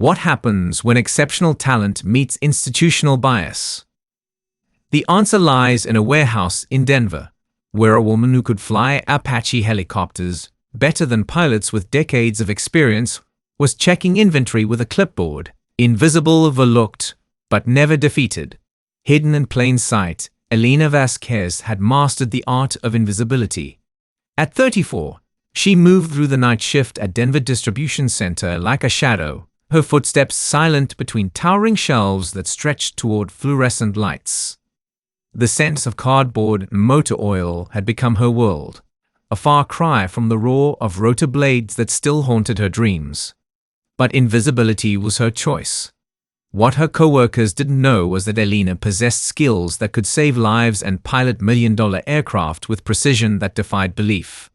What happens when exceptional talent meets institutional bias? The answer lies in a warehouse in Denver, where a woman who could fly Apache helicopters better than pilots with decades of experience was checking inventory with a clipboard. Invisible, overlooked, but never defeated. Hidden in plain sight, Elena Vasquez had mastered the art of invisibility. At 34, she moved through the night shift at Denver Distribution Center like a shadow, her footsteps silent between towering shelves that stretched toward fluorescent lights. The scent of cardboard and motor oil had become her world, a far cry from the roar of rotor blades that still haunted her dreams. But invisibility was her choice. What her co-workers didn't know was that Elena possessed skills that could save lives and pilot million-dollar aircraft with precision that defied belief.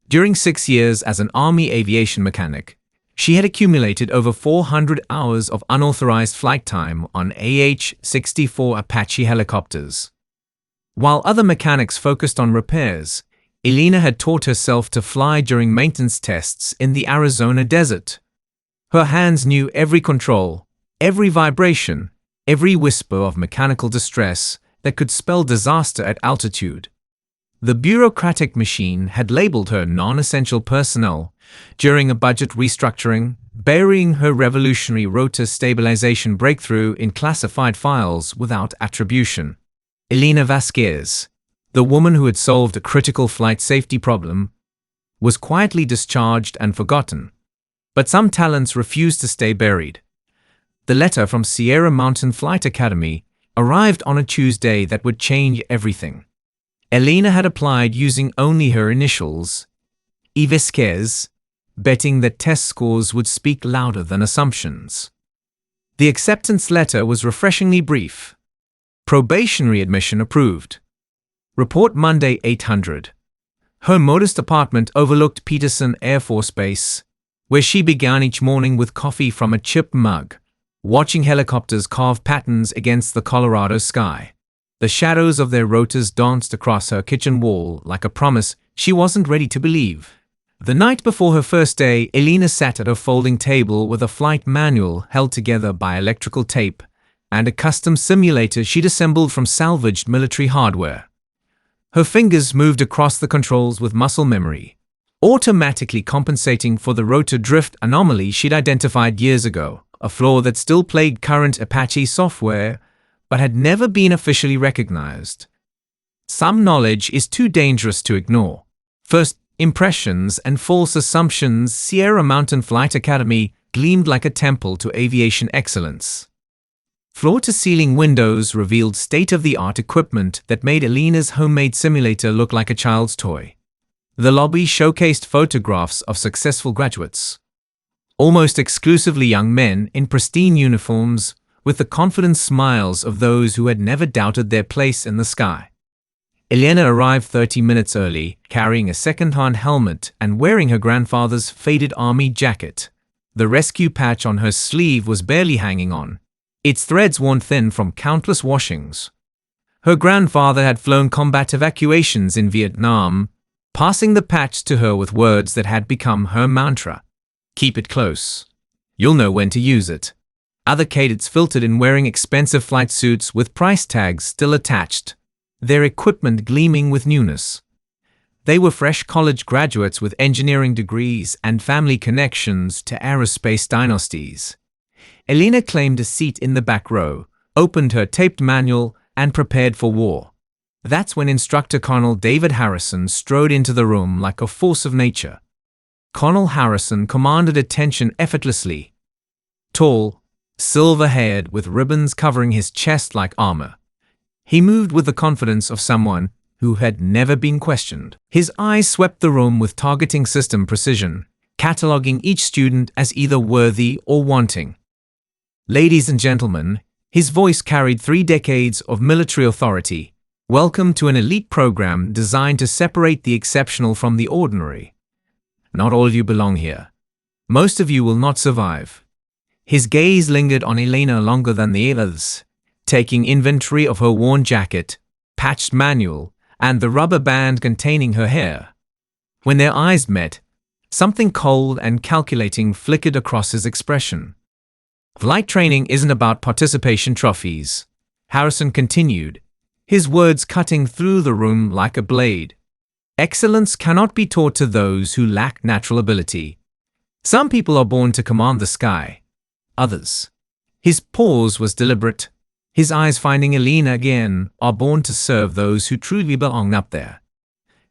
During 6 years as an Army aviation mechanic, she had accumulated over 400 hours of unauthorized flight time on AH-64 Apache helicopters. While other mechanics focused on repairs, Elena had taught herself to fly during maintenance tests in the Arizona desert. Her hands knew every control, every vibration, every whisper of mechanical distress that could spell disaster at altitude. The bureaucratic machine had labeled her non-essential personnel during a budget restructuring, burying her revolutionary rotor stabilization breakthrough in classified files without attribution. Elena Vasquez, the woman who had solved a critical flight safety problem, was quietly discharged and forgotten. But some talents refused to stay buried. The letter from Sierra Mountain Flight Academy arrived on a Tuesday that would change everything. Elena had applied using only her initials, E. Vasquez, betting that test scores would speak louder than assumptions. The acceptance letter was refreshingly brief. Probationary admission approved. Report Monday 800. Her modest apartment overlooked Peterson Air Force Base, where she began each morning with coffee from a chipped mug, watching helicopters carve patterns against the Colorado sky. The shadows of their rotors danced across her kitchen wall like a promise she wasn't ready to believe. The night before her first day, Elena sat at her folding table with a flight manual held together by electrical tape and a custom simulator she'd assembled from salvaged military hardware. Her fingers moved across the controls with muscle memory, automatically compensating for the rotor drift anomaly she'd identified years ago, a flaw that still plagued current Apache software but had never been officially recognized. Some knowledge is too dangerous to ignore. First impressions and false assumptions. Sierra Mountain Flight Academy gleamed like a temple to aviation excellence. Floor-to-ceiling windows revealed state-of-the-art equipment that made Elena's homemade simulator look like a child's toy. The lobby showcased photographs of successful graduates, almost exclusively young men in pristine uniforms, with the confident smiles of those who had never doubted their place in the sky. Elena arrived 30 minutes early, carrying a second-hand helmet and wearing her grandfather's faded army jacket. The rescue patch on her sleeve was barely hanging on, its threads worn thin from countless washings. Her grandfather had flown combat evacuations in Vietnam, passing the patch to her with words that had become her mantra. Keep it close. You'll know when to use it. Other cadets filtered in wearing expensive flight suits with price tags still attached, their equipment gleaming with newness. They were fresh college graduates with engineering degrees and family connections to aerospace dynasties. Elena claimed a seat in the back row, opened her taped manual, and prepared for war. That's when Instructor Colonel David Harrison strode into the room like a force of nature. Colonel Harrison commanded attention effortlessly. Tall, silver-haired, with ribbons covering his chest like armor, he moved with the confidence of someone who had never been questioned. His eyes swept the room with targeting system precision, cataloging each student as either worthy or wanting. Ladies and gentlemen, his voice carried 3 decades of military authority. Welcome to an elite program designed to separate the exceptional from the ordinary. Not all of you belong here. Most of you will not survive. His gaze lingered on Elena longer than the others, taking inventory of her worn jacket, patched manual, and the rubber band containing her hair. When their eyes met, something cold and calculating flickered across his expression. Flight training isn't about participation trophies, Harrison continued, his words cutting through the room like a blade. Excellence cannot be taught to those who lack natural ability. Some people are born to command the sky. Others. His pause was deliberate. His eyes finding Elena again, are born to serve those who truly belong up there.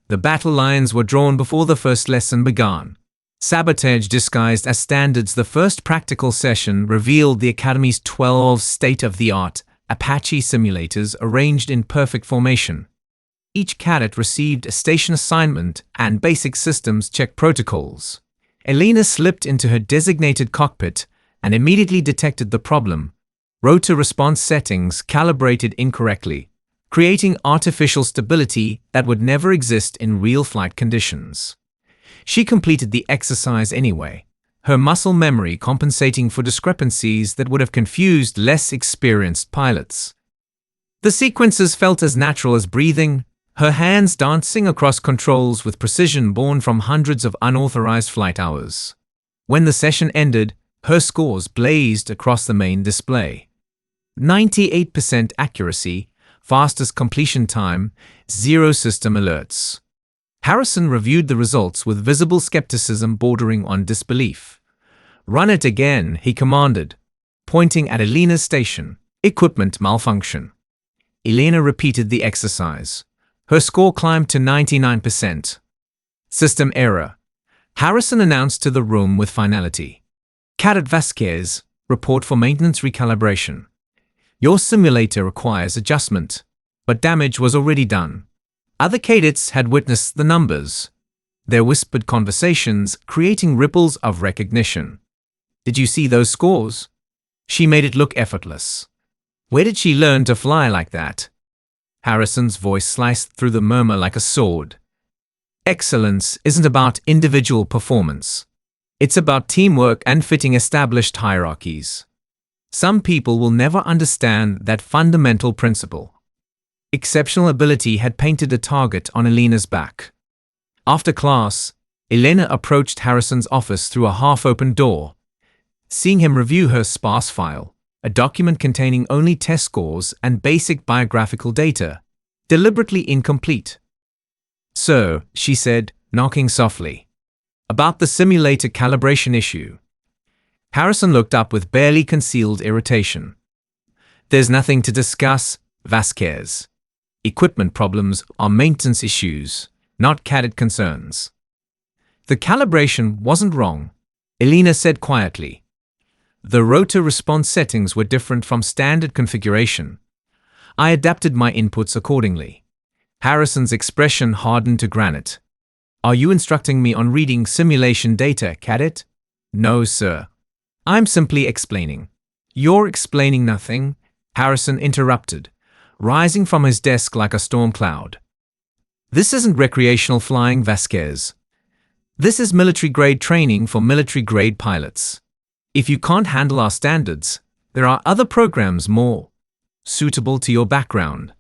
The battle lines were drawn before the first lesson began. Sabotage disguised as standards. The first practical session revealed the Academy's 12 state-of-the-art Apache simulators arranged in perfect formation. Each cadet received a station assignment and basic systems check protocols. Elena slipped into her designated cockpit and immediately detected the problem. Rotor response settings calibrated incorrectly, creating artificial stability that would never exist in real flight conditions. She completed the exercise anyway, her muscle memory compensating for discrepancies that would have confused less experienced pilots. The sequences felt as natural as breathing, her hands dancing across controls with precision born from hundreds of unauthorized flight hours. When the session ended, her scores blazed across the main display. 98% accuracy, fastest completion time, 0 system alerts. Harrison reviewed the results with visible skepticism bordering on disbelief. "Run it again," he commanded, pointing at Elena's station. "Equipment malfunction." Elena repeated the exercise. Her score climbed to 99%. "System error," Harrison announced to the room with finality. "Cadet Vasquez, report for maintenance recalibration. Your simulator requires adjustment." But damage was already done. Other cadets had witnessed the numbers, their whispered conversations creating ripples of recognition. "Did you see those scores? She made it look effortless. Where did she learn to fly like that?" Harrison's voice sliced through the murmur like a sword. Excellence isn't about individual performance. It's about teamwork and fitting established hierarchies. Some people will never understand that fundamental principle. Exceptional ability had painted a target on Elena's back. After class, Elena approached Harrison's office through a half-open door. Seeing him review her sparse file, a document containing only test scores and basic biographical data, deliberately incomplete. "Sir," she said, knocking softly. "About the simulator calibration issue." Harrison looked up with barely concealed irritation. "There's nothing to discuss, Vasquez. Equipment problems are maintenance issues, not cadet concerns." "The calibration wasn't wrong," Elena said quietly. "The rotor response settings were different from standard configuration. I adapted my inputs accordingly." Harrison's expression hardened to granite. "Are you instructing me on reading simulation data, cadet?" "No, sir. I'm simply explaining." "You're explaining nothing," Harrison interrupted, rising from his desk like a storm cloud. "This isn't recreational flying, Vasquez. This is military-grade training for military-grade pilots. If you can't handle our standards, there are other programs more suitable to your background."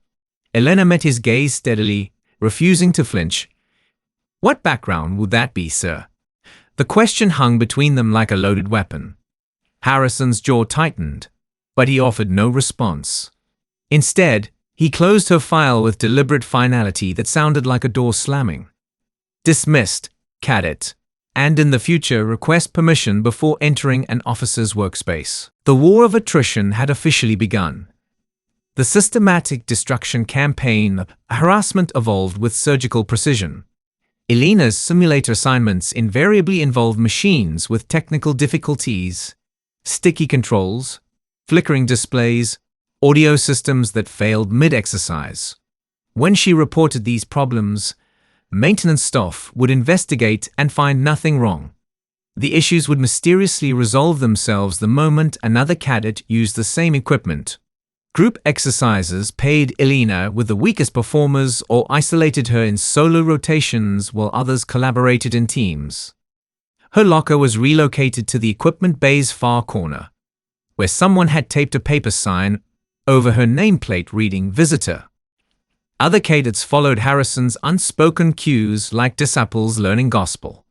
Elena met his gaze steadily, refusing to flinch. "What background would that be, sir?" The question hung between them like a loaded weapon. Harrison's jaw tightened, but he offered no response. Instead, he closed her file with deliberate finality that sounded like a door slamming. "Dismissed, cadet, and in the future request permission before entering an officer's workspace." The war of attrition had officially begun. The systematic destruction campaign of harassment evolved with surgical precision. Elena's simulator assignments invariably involved machines with technical difficulties, sticky controls, flickering displays, audio systems that failed mid-exercise. When she reported these problems, maintenance staff would investigate and find nothing wrong. The issues would mysteriously resolve themselves the moment another cadet used the same equipment. Group exercises paid Elena with the weakest performers or isolated her in solo rotations while others collaborated in teams. Her locker was relocated to the equipment bay's far corner, where someone had taped a paper sign over her nameplate reading "Visitor." Other cadets followed Harrison's unspoken cues like disciples learning gospel.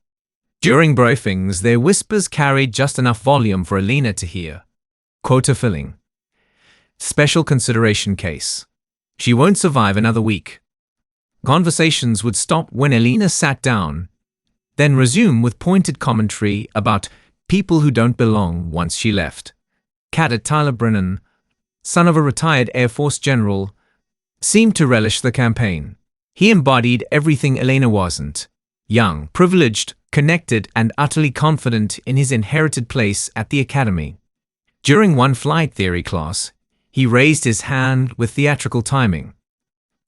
During briefings, their whispers carried just enough volume for Elena to hear. Quota filling. Special consideration case. She won't survive another week. Conversations would stop when Elena sat down, then resume with pointed commentary about people who don't belong once she left. Cadet Tyler Brennan, son of a retired Air Force general, seemed to relish the campaign. He embodied everything Elena wasn't: young, privileged, connected, and utterly confident in his inherited place at the academy. During one flight theory class, he raised his hand with theatrical timing.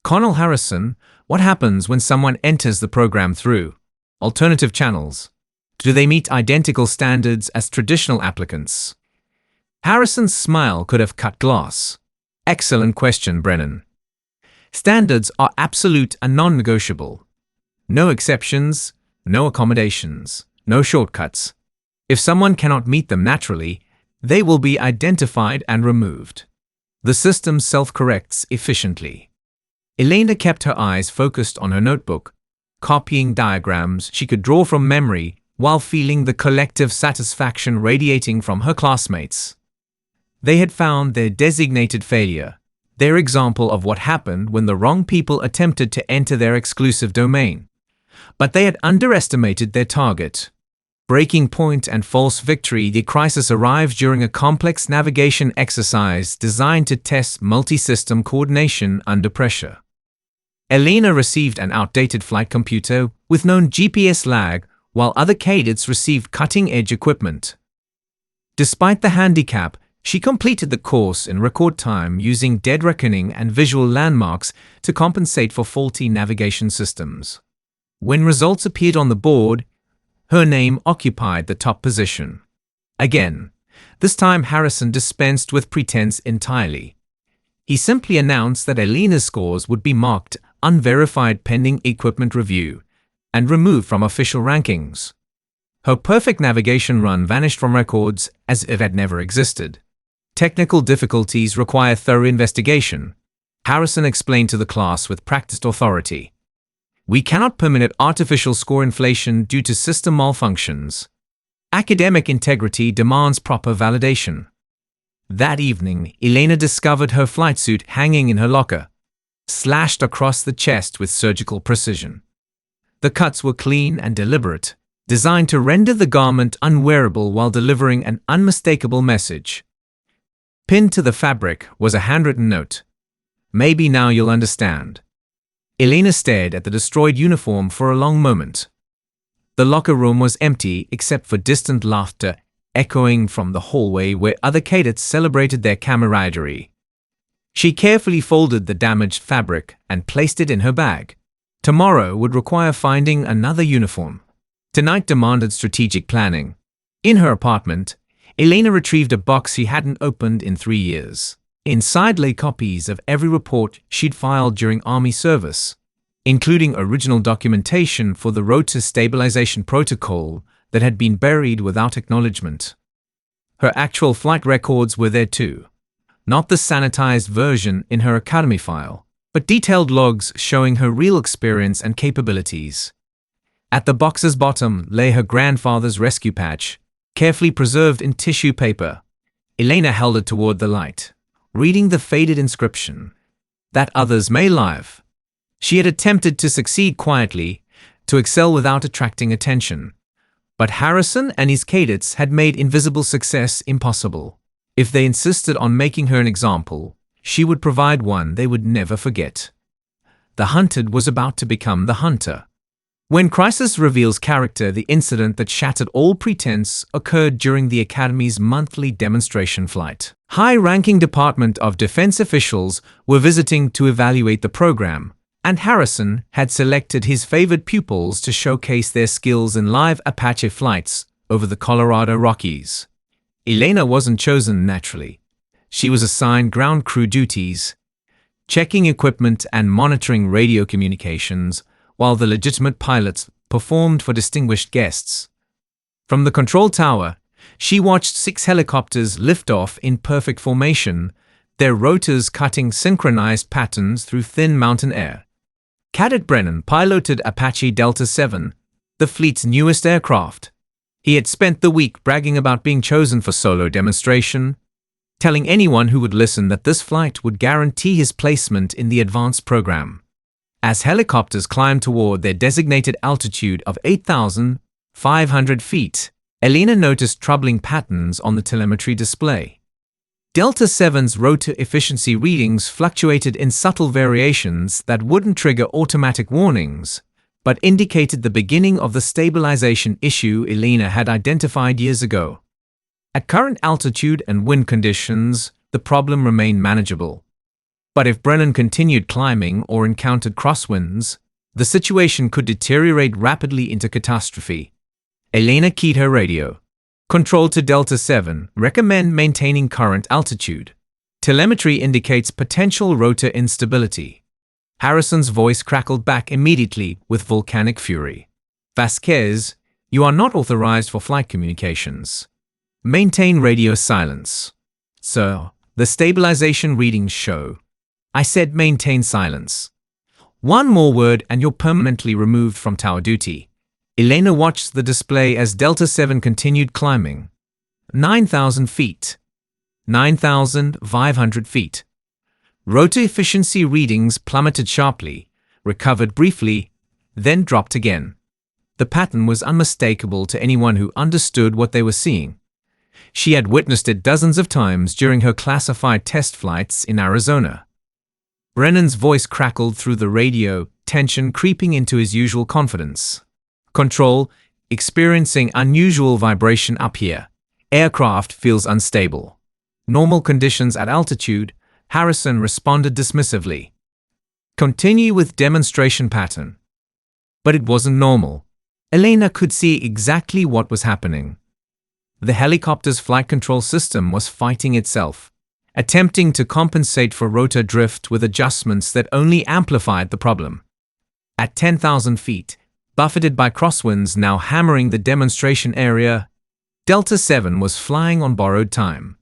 "Colonel Harrison, what happens when someone enters the program through alternative channels? Do they meet identical standards as traditional applicants?" Harrison's smile could have cut glass. "Excellent question, Brennan. Standards are absolute and non-negotiable. No exceptions, no accommodations, no shortcuts. If someone cannot meet them naturally, they will be identified and removed. The system self-corrects efficiently." Elena kept her eyes focused on her notebook, copying diagrams she could draw from memory while feeling the collective satisfaction radiating from her classmates. They had found their designated failure, their example of what happened when the wrong people attempted to enter their exclusive domain. But they had underestimated their target. Breaking point and false victory. The crisis arrived during a complex navigation exercise designed to test multi-system coordination under pressure. Elena received an outdated flight computer with known GPS lag, while other cadets received cutting-edge equipment. Despite the handicap, she completed the course in record time using dead reckoning and visual landmarks to compensate for faulty navigation systems. When results appeared on the board, her name occupied the top position. Again, this time Harrison dispensed with pretense entirely. He simply announced that Elena's scores would be marked unverified pending equipment review and removed from official rankings. Her perfect navigation run vanished from records as if it had never existed. "Technical difficulties require thorough investigation," Harrison explained to the class with practiced authority. "We cannot permit artificial score inflation due to system malfunctions. Academic integrity demands proper validation." That evening, Elena discovered her flight suit hanging in her locker, slashed across the chest with surgical precision. The cuts were clean and deliberate, designed to render the garment unwearable while delivering an unmistakable message. Pinned to the fabric was a handwritten note: "Maybe now you'll understand." Elena stared at the destroyed uniform for a long moment. The locker room was empty except for distant laughter echoing from the hallway where other cadets celebrated their camaraderie. She carefully folded the damaged fabric and placed it in her bag. Tomorrow would require finding another uniform. Tonight demanded strategic planning. In her apartment, Elena retrieved a box she hadn't opened in 3 years. Inside lay copies of every report she'd filed during Army service, including original documentation for the rotor stabilization protocol that had been buried without acknowledgement. Her actual flight records were there too. Not the sanitized version in her academy file, but detailed logs showing her real experience and capabilities. At the box's bottom lay her grandfather's rescue patch, carefully preserved in tissue paper. Elena held it toward the light, reading the faded inscription, "That others may live." She had attempted to succeed quietly, to excel without attracting attention. But Harrison and his cadets had made invisible success impossible. If they insisted on making her an example, she would provide one they would never forget. The hunted was about to become the hunter. When crisis reveals character, the incident that shattered all pretense occurred during the Academy's monthly demonstration flight. High-ranking Department of Defense officials were visiting to evaluate the program, and Harrison had selected his favored pupils to showcase their skills in live Apache flights over the Colorado Rockies. Elena wasn't chosen naturally. She was assigned ground crew duties, checking equipment and monitoring radio communications, while the legitimate pilots performed for distinguished guests. From the control tower, she watched 6 helicopters lift off in perfect formation, their rotors cutting synchronized patterns through thin mountain air. Cadet Brennan piloted Apache Delta 7, the fleet's newest aircraft. He had spent the week bragging about being chosen for solo demonstration. telling anyone who would listen that this flight would guarantee his placement in the advanced program. As helicopters climbed toward their designated altitude of 8,500 feet, Elena noticed troubling patterns on the telemetry display. Delta 7's rotor efficiency readings fluctuated in subtle variations that wouldn't trigger automatic warnings, but indicated the beginning of the stabilization issue Elena had identified years ago. At current altitude and wind conditions, the problem remained manageable. But if Brennan continued climbing or encountered crosswinds, the situation could deteriorate rapidly into catastrophe. Elena keyed her radio. Control to Delta 7, recommend maintaining current altitude. Telemetry indicates potential rotor instability. Harrison's voice crackled back immediately with volcanic fury. Vasquez, you are not authorized for flight communications. Maintain radio silence. Sir, the stabilization readings show. I said maintain silence. One more word and you're permanently removed from tower duty. Elena watched the display as Delta 7 continued climbing. 9,000 feet. 9,500 feet. Rotor efficiency readings plummeted sharply, recovered briefly, then dropped again. The pattern was unmistakable to anyone who understood what they were seeing. She had witnessed it dozens of times during her classified test flights in Arizona. Brennan's voice crackled through the radio, tension creeping into his usual confidence. Control, experiencing unusual vibration up here. Aircraft feels unstable. Normal conditions at altitude, Harrison responded dismissively. Continue with demonstration pattern. But it wasn't normal. Elena could see exactly what was happening. The helicopter's flight control system was fighting itself, attempting to compensate for rotor drift with adjustments that only amplified the problem. At 10,000 feet, buffeted by crosswinds now hammering the demonstration area, Delta 7 was flying on borrowed time.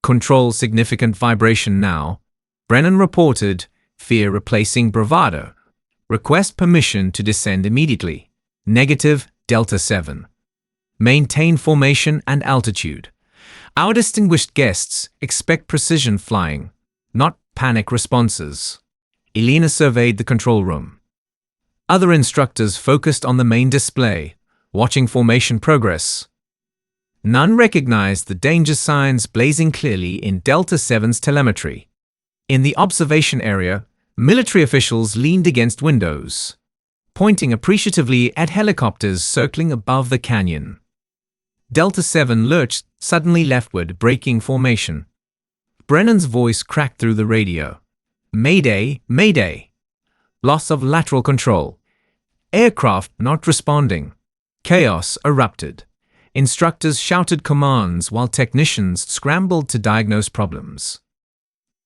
Control significant vibration now, Brennan reported, fear replacing bravado. Request permission to descend immediately. Negative, Delta 7. Maintain formation and altitude. Our distinguished guests expect precision flying, not panic responses. Elena surveyed the control room. Other instructors focused on the main display, watching formation progress. None recognized the danger signs blazing clearly in Delta 7's telemetry. In the observation area, military officials leaned against windows, pointing appreciatively at helicopters circling above the canyon. Delta 7 lurched suddenly leftward, breaking formation. Brennan's voice cracked through the radio. Mayday, mayday. Loss of lateral control. Aircraft not responding. Chaos erupted. Instructors shouted commands while technicians scrambled to diagnose problems.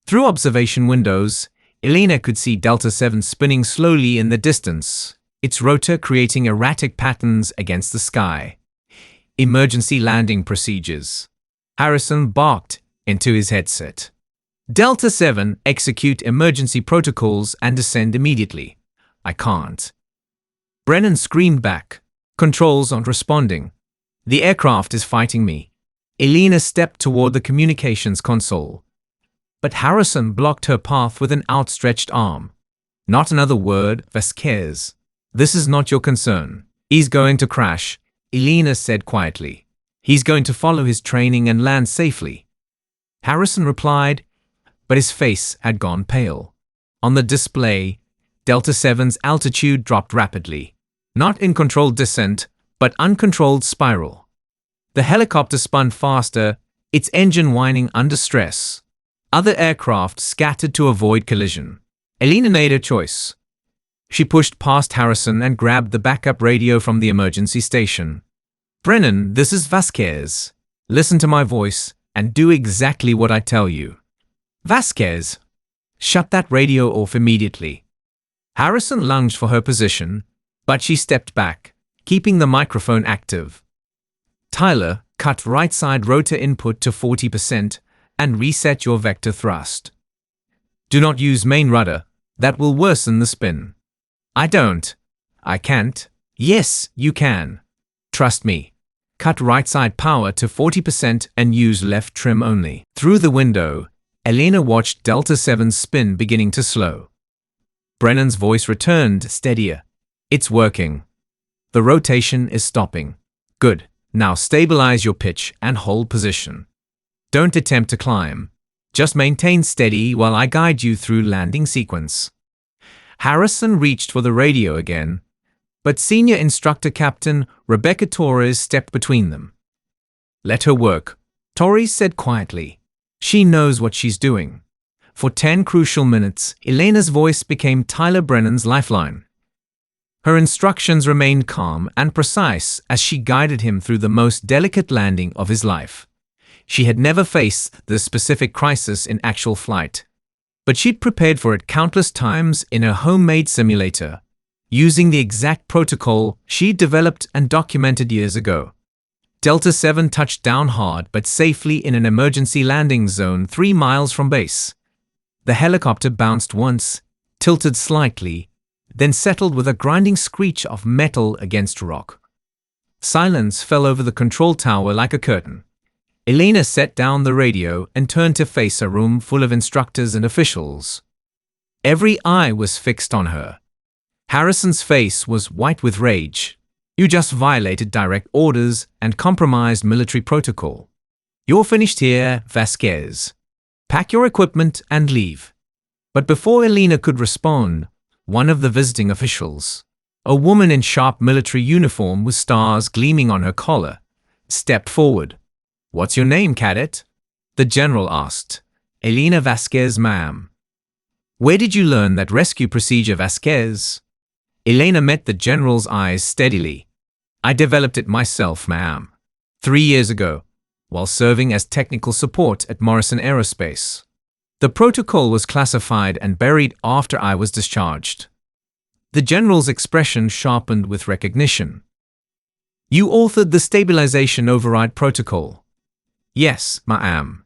Through observation windows, Elena could see Delta 7 spinning slowly in the distance, its rotor creating erratic patterns against the sky. Emergency landing procedures. Harrison barked into his headset. Delta 7, execute emergency protocols and descend immediately. I can't. Brennan screamed back. Controls aren't responding. The aircraft is fighting me. Elena stepped toward the communications console. But Harrison blocked her path with an outstretched arm. Not another word, Vasquez. This is not your concern. He's going to crash, Elena said quietly. He's going to follow his training and land safely. Harrison replied, but his face had gone pale. On the display, Delta 7's altitude dropped rapidly. Not in controlled descent, but uncontrolled spiral. The helicopter spun faster, its engine whining under stress. Other aircraft scattered to avoid collision. Elena made her choice. She pushed past Harrison and grabbed the backup radio from the emergency station. Brennan, this is Vasquez. Listen to my voice and do exactly what I tell you. Vasquez, shut that radio off immediately. Harrison lunged for her position, but she stepped back, keeping the microphone active. Tyler, cut right side rotor input to 40% and reset your vector thrust. Do not use main rudder, that will worsen the spin. I don't. I can't. Yes, you can. Trust me. cut right side power to 40% and use left trim only. Through the window, Elena watched Delta 7's spin beginning to slow. Brennan's voice returned, steadier. It's working. The rotation is stopping. Good. Now stabilize your pitch and hold position. Don't attempt to climb. Just maintain steady while I guide you through landing sequence. Harrison reached for the radio again, but Senior Instructor Captain Rebecca Torres stepped between them. Let her work, Torres said quietly. She knows what she's doing. For 10 crucial minutes, Elena's voice became Tyler Brennan's lifeline. Her instructions remained calm and precise as she guided him through the most delicate landing of his life. She had never faced this specific crisis in actual flight, but she'd prepared for it countless times in her homemade simulator, using the exact protocol she'd developed and documented years ago. Delta 7 touched down hard but safely in an emergency landing zone 3 miles from base. The helicopter bounced once, tilted slightly, then settled with a grinding screech of metal against rock. Silence fell over the control tower like a curtain. Elena set down the radio and turned to face a room full of instructors and officials. Every eye was fixed on her. Harrison's face was white with rage. You just violated direct orders and compromised military protocol. You're finished here, Vasquez. Pack your equipment and leave. But before Elena could respond, one of the visiting officials, a woman in sharp military uniform with stars gleaming on her collar, stepped forward. What's your name, cadet? The general asked. Elena Vasquez, ma'am. Where did you learn that rescue procedure, Vasquez? Elena met the general's eyes steadily. I developed it myself, ma'am. 3 years ago, while serving as technical support at Morrison Aerospace. The protocol was classified and buried after I was discharged. The general's expression sharpened with recognition. You authored the stabilization override protocol. Yes, ma'am.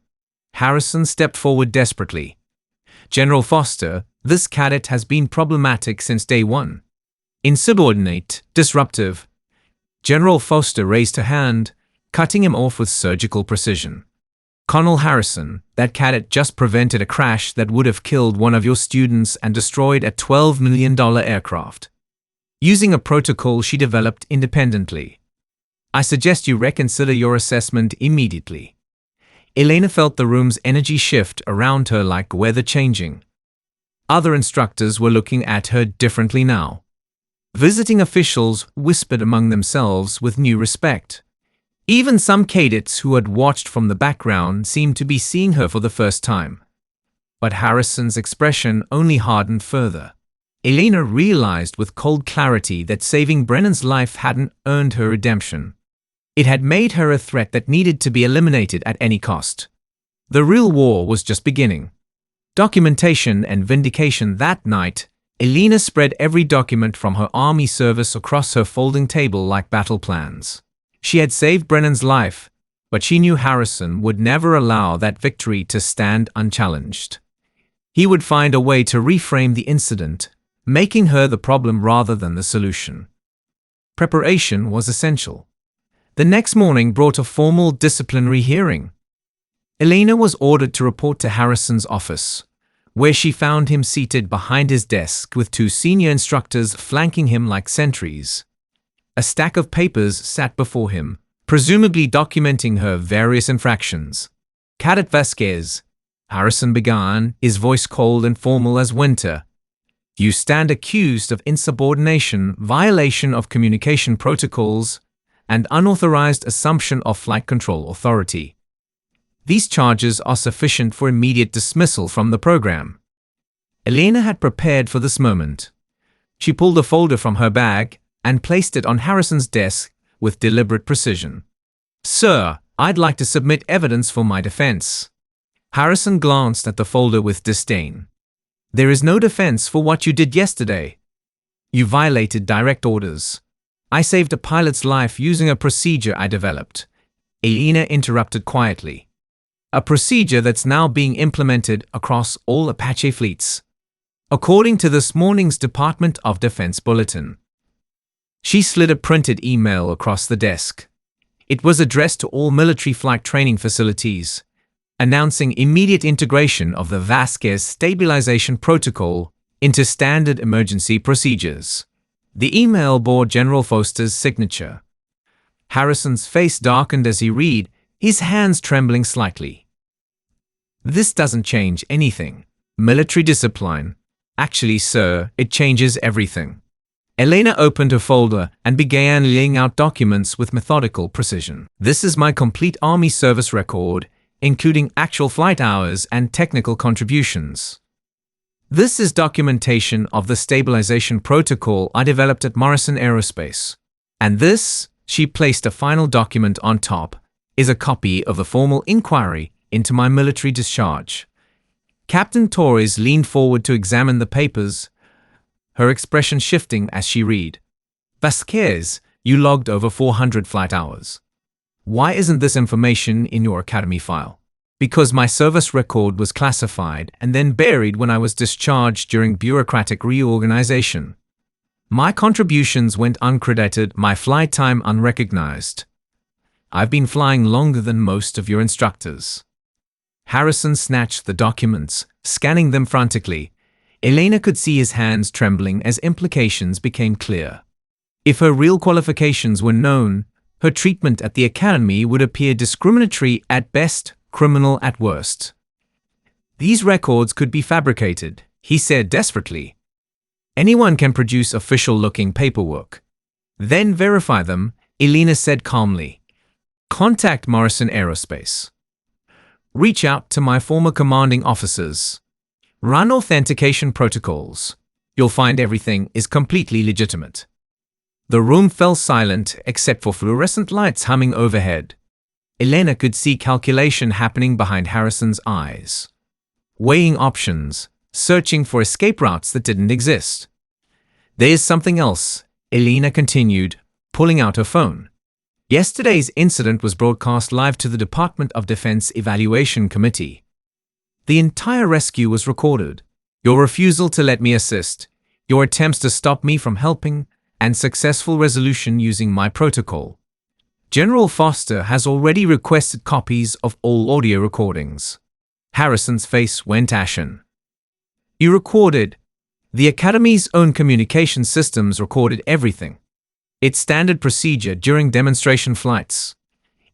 Harrison stepped forward desperately. General Foster, this cadet has been problematic since day one. Insubordinate, disruptive. General Foster raised her hand, cutting him off with surgical precision. Colonel Harrison, that cadet just prevented a crash that would have killed one of your students and destroyed a $12 million aircraft. Using a protocol she developed independently. I suggest you reconsider your assessment immediately. Elena felt the room's energy shift around her like weather changing. Other instructors were looking at her differently now. Visiting officials whispered among themselves with new respect. Even some cadets who had watched from the background seemed to be seeing her for the first time. But Harrison's expression only hardened further. Elena realized with cold clarity that saving Brennan's life hadn't earned her redemption. It had made her a threat that needed to be eliminated at any cost. The real war was just beginning. Documentation and vindication. That night, Elena spread every document from her army service across her folding table like battle plans. She had saved Brennan's life, but she knew Harrison would never allow that victory to stand unchallenged. He would find a way to reframe the incident, making her the problem rather than the solution. Preparation was essential. The next morning brought a formal disciplinary hearing. Elena was ordered to report to Harrison's office, where she found him seated behind his desk with 2 senior instructors flanking him like sentries. A stack of papers sat before him, presumably documenting her various infractions. Cadet Vasquez, Harrison began, his voice cold and formal as winter. You stand accused of insubordination, violation of communication protocols, and unauthorized assumption of flight control authority. These charges are sufficient for immediate dismissal from the program. Elena had prepared for this moment. She pulled a folder from her bag and placed it on Harrison's desk with deliberate precision. Sir, I'd like to submit evidence for my defense. Harrison glanced at the folder with disdain. There is no defense for what you did yesterday. You violated direct orders. I saved a pilot's life using a procedure I developed. Elena interrupted quietly. A procedure that's now being implemented across all Apache fleets, according to this morning's Department of Defense bulletin. She slid a printed email across the desk. It was addressed to all military flight training facilities, announcing immediate integration of the Vasquez stabilization protocol into standard emergency procedures. The email bore General Foster's signature. Harrison's face darkened as he read, his hands trembling slightly. This doesn't change anything. Military discipline. Actually, sir, it changes everything. Elena opened her folder and began laying out documents with methodical precision. This is my complete Army service record, including actual flight hours and technical contributions. This is documentation of the stabilization protocol I developed at Morrison Aerospace. And this, she placed a final document on top, is a copy of the formal inquiry into my military discharge. Captain Torres leaned forward to examine the papers, her expression shifting as she read. Vasquez, you logged over 400 flight hours. Why isn't this information in your academy file? Because my service record was classified and then buried when I was discharged during bureaucratic reorganization. My contributions went uncredited, my flight time unrecognized. I've been flying longer than most of your instructors. Harrison snatched the documents, scanning them frantically. Elena could see his hands trembling as implications became clear. If her real qualifications were known, her treatment at the academy would appear discriminatory at best, criminal at worst. These records could be fabricated, he said desperately. Anyone can produce official-looking paperwork. Then verify them, Elena said calmly. Contact Morrison Aerospace. Reach out to my former commanding officers. Run authentication protocols. You'll find everything is completely legitimate. The room fell silent except for fluorescent lights humming overhead. Elena could see calculation happening behind Harrison's eyes. Weighing options, searching for escape routes that didn't exist. There's something else, Elena continued, pulling out her phone. Yesterday's incident was broadcast live to the Department of Defense Evaluation Committee. The entire rescue was recorded. Your refusal to let me assist, your attempts to stop me from helping, and successful resolution using my protocol. General Foster has already requested copies of all audio recordings. Harrison's face went ashen. You recorded. The Academy's own communication systems recorded everything. It's standard procedure during demonstration flights.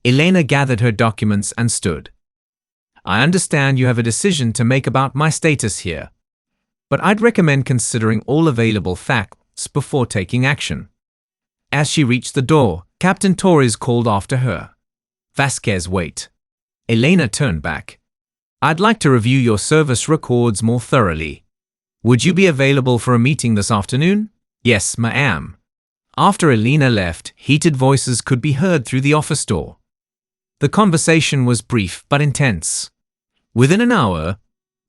Elena gathered her documents and stood. I understand you have a decision to make about my status here, but I'd recommend considering all available facts before taking action. As she reached the door, Captain Torres called after her. Vasquez, wait. Elena turned back. I'd like to review your service records more thoroughly. Would you be available for a meeting this afternoon? Yes, ma'am. After Elena left, heated voices could be heard through the office door. The conversation was brief but intense. Within an hour,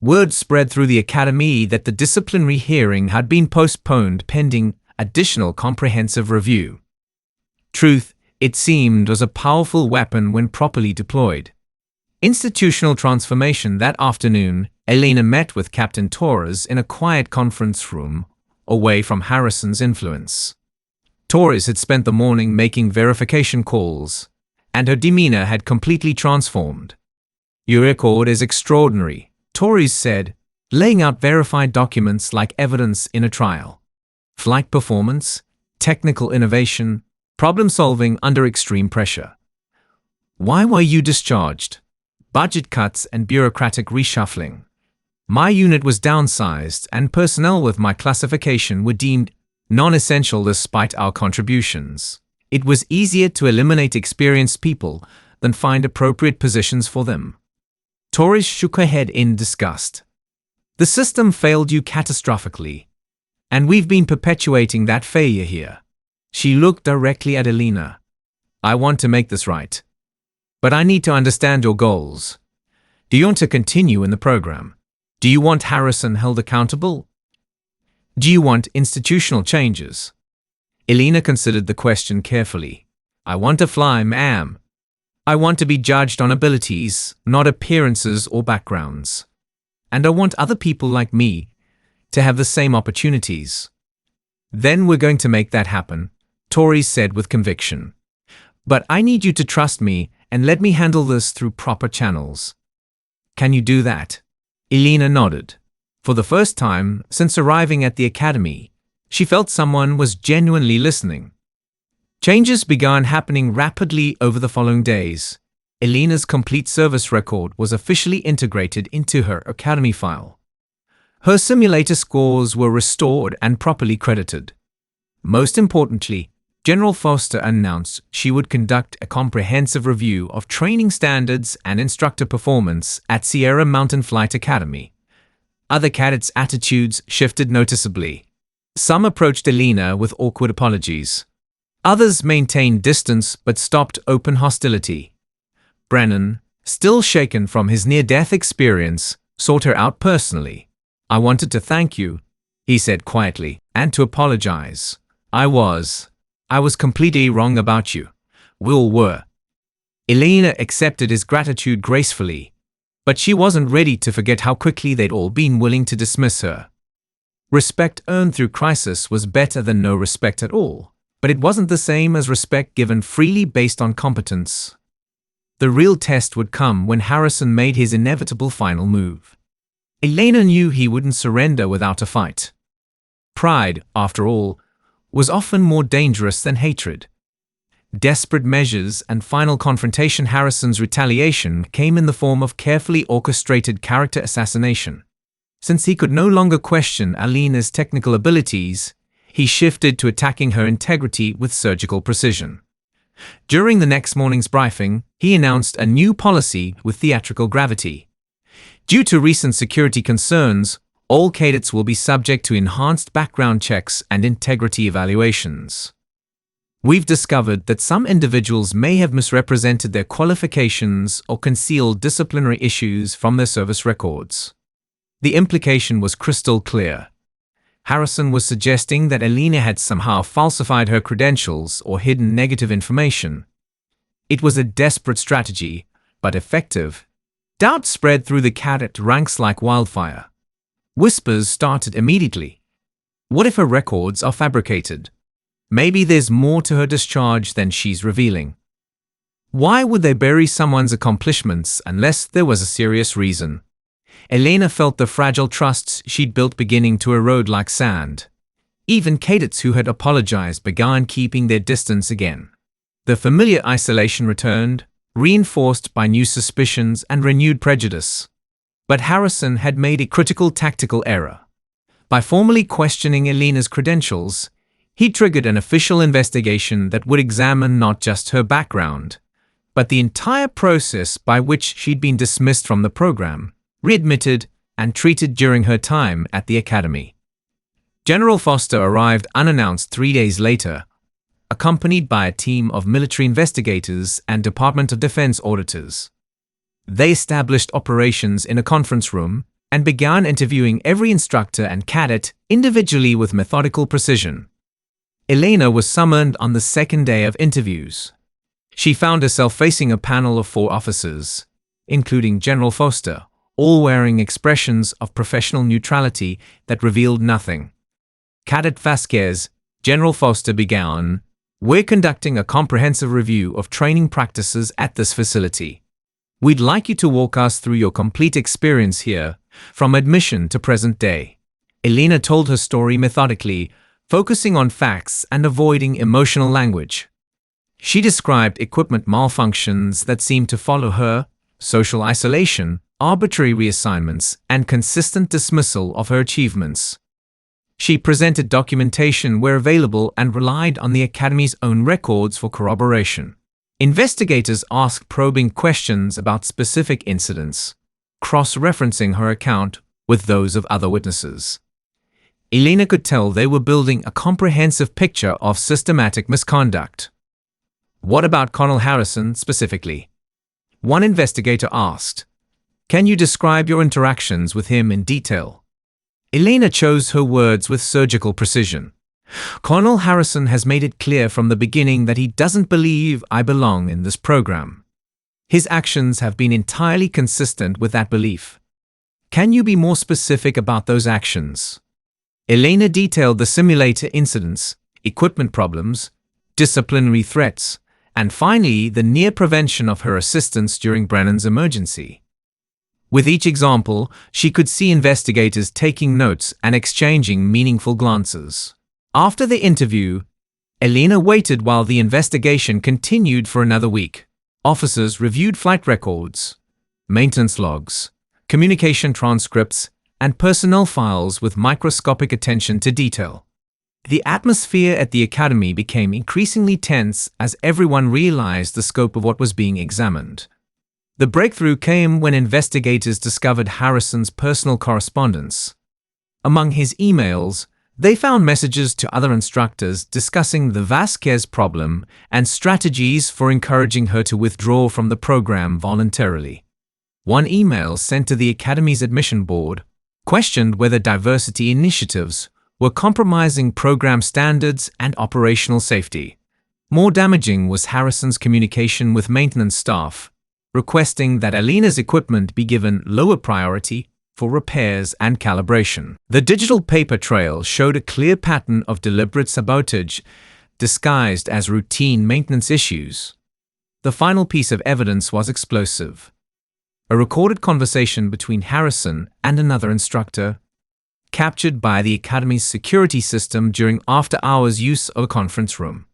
word spread through the academy that the disciplinary hearing had been postponed pending additional comprehensive review. Truth, it seemed, was a powerful weapon when properly deployed. Institutional transformation. That afternoon, Elena met with Captain Torres in a quiet conference room, away from Harrison's influence. Torres had spent the morning making verification calls, and her demeanor had completely transformed. Your record is extraordinary, Torres said, laying out verified documents like evidence in a trial. Flight performance, technical innovation, problem-solving under extreme pressure. Why were you discharged? Budget cuts and bureaucratic reshuffling. My unit was downsized and personnel with my classification were deemed non-essential despite our contributions. It was easier to eliminate experienced people than find appropriate positions for them. Torres shook her head in disgust. The system failed you catastrophically, and we've been perpetuating that failure here. She looked directly at Elena. I want to make this right. But I need to understand your goals. Do you want to continue in the program? Do you want Harrison held accountable? Do you want institutional changes? Elena considered the question carefully. I want to fly, ma'am. I want to be judged on abilities, not appearances or backgrounds. And I want other people like me to have the same opportunities. Then we're going to make that happen, Torres said with conviction. But I need you to trust me and let me handle this through proper channels. Can you do that? Elena nodded. For the first time since arriving at the academy, she felt someone was genuinely listening. Changes began happening rapidly over the following days. Elena's complete service record was officially integrated into her academy file. Her simulator scores were restored and properly credited. Most importantly, General Foster announced she would conduct a comprehensive review of training standards and instructor performance at Sierra Mountain Flight Academy. Other cadets' attitudes shifted noticeably. Some approached Elena with awkward apologies. Others maintained distance but stopped open hostility. Brennan, still shaken from his near-death experience, sought her out personally. "I wanted to thank you," he said quietly, "and to apologize. I was completely wrong about you. We all were." Elena accepted his gratitude gracefully, but she wasn't ready to forget how quickly they'd all been willing to dismiss her. Respect earned through crisis was better than no respect at all, but it wasn't the same as respect given freely based on competence. The real test would come when Harrison made his inevitable final move. Elena knew he wouldn't surrender without a fight. Pride, after all, was often more dangerous than hatred. Desperate measures and final confrontation. Harrison's retaliation came in the form of carefully orchestrated character assassination. Since he could no longer question Elena's technical abilities, he shifted to attacking her integrity with surgical precision. During the next morning's briefing, he announced a new policy with theatrical gravity. Due to recent security concerns, all cadets will be subject to enhanced background checks and integrity evaluations. We've discovered that some individuals may have misrepresented their qualifications or concealed disciplinary issues from their service records. The implication was crystal clear. Harrison was suggesting that Elena had somehow falsified her credentials or hidden negative information. It was a desperate strategy, but effective. Doubt spread through the cadet ranks like wildfire. Whispers started immediately. What if her records are fabricated? Maybe there's more to her discharge than she's revealing. Why would they bury someone's accomplishments unless there was a serious reason? Elena felt the fragile trusts she'd built beginning to erode like sand. Even cadets who had apologized began keeping their distance again. The familiar isolation returned, reinforced by new suspicions and renewed prejudice. But Harrison had made a critical tactical error. By formally questioning Elena's credentials, he triggered an official investigation that would examine not just her background, but the entire process by which she'd been dismissed from the program, readmitted, and treated during her time at the academy. General Foster arrived unannounced 3 days later, accompanied by a team of military investigators and Department of Defense auditors. They established operations in a conference room and began interviewing every instructor and cadet individually with methodical precision. Elena was summoned on the second day of interviews. She found herself facing a panel of 4 officers, including General Foster, all wearing expressions of professional neutrality that revealed nothing. Cadet Vasquez, General Foster began, "We're conducting a comprehensive review of training practices at this facility. We'd like you to walk us through your complete experience here, from admission to present day." Elena told her story methodically, focusing on facts and avoiding emotional language. She described equipment malfunctions that seemed to follow her, social isolation, arbitrary reassignments, and consistent dismissal of her achievements. She presented documentation where available and relied on the Academy's own records for corroboration. Investigators asked probing questions about specific incidents, cross-referencing her account with those of other witnesses. Elena could tell they were building a comprehensive picture of systematic misconduct. "What about Colonel Harrison specifically?" one investigator asked. "Can you describe your interactions with him in detail?" Elena chose her words with surgical precision. "Colonel Harrison has made it clear from the beginning that he doesn't believe I belong in this program. His actions have been entirely consistent with that belief." "Can you be more specific about those actions?" Elena detailed the simulator incidents, equipment problems, disciplinary threats, And finally, the near prevention of her assistance during Brennan's emergency. With each example, she could see investigators taking notes and exchanging meaningful glances. After the interview, Elena waited while the investigation continued for another week. Officers reviewed flight records, maintenance logs, communication transcripts, and personnel files with microscopic attention to detail. The atmosphere at the academy became increasingly tense as everyone realized the scope of what was being examined. The breakthrough came when investigators discovered Harrison's personal correspondence. Among his emails, they found messages to other instructors discussing the Vasquez problem and strategies for encouraging her to withdraw from the program voluntarily. One email sent to the Academy's admission board questioned whether diversity initiatives were compromising program standards and operational safety. More damaging was Harrison's communication with maintenance staff, requesting that Elena's equipment be given lower priority for repairs and calibration. The digital paper trail showed a clear pattern of deliberate sabotage disguised as routine maintenance issues. The final piece of evidence was explosive. A recorded conversation between Harrison and another instructor, captured by the Academy's security system during after-hours use of a conference room.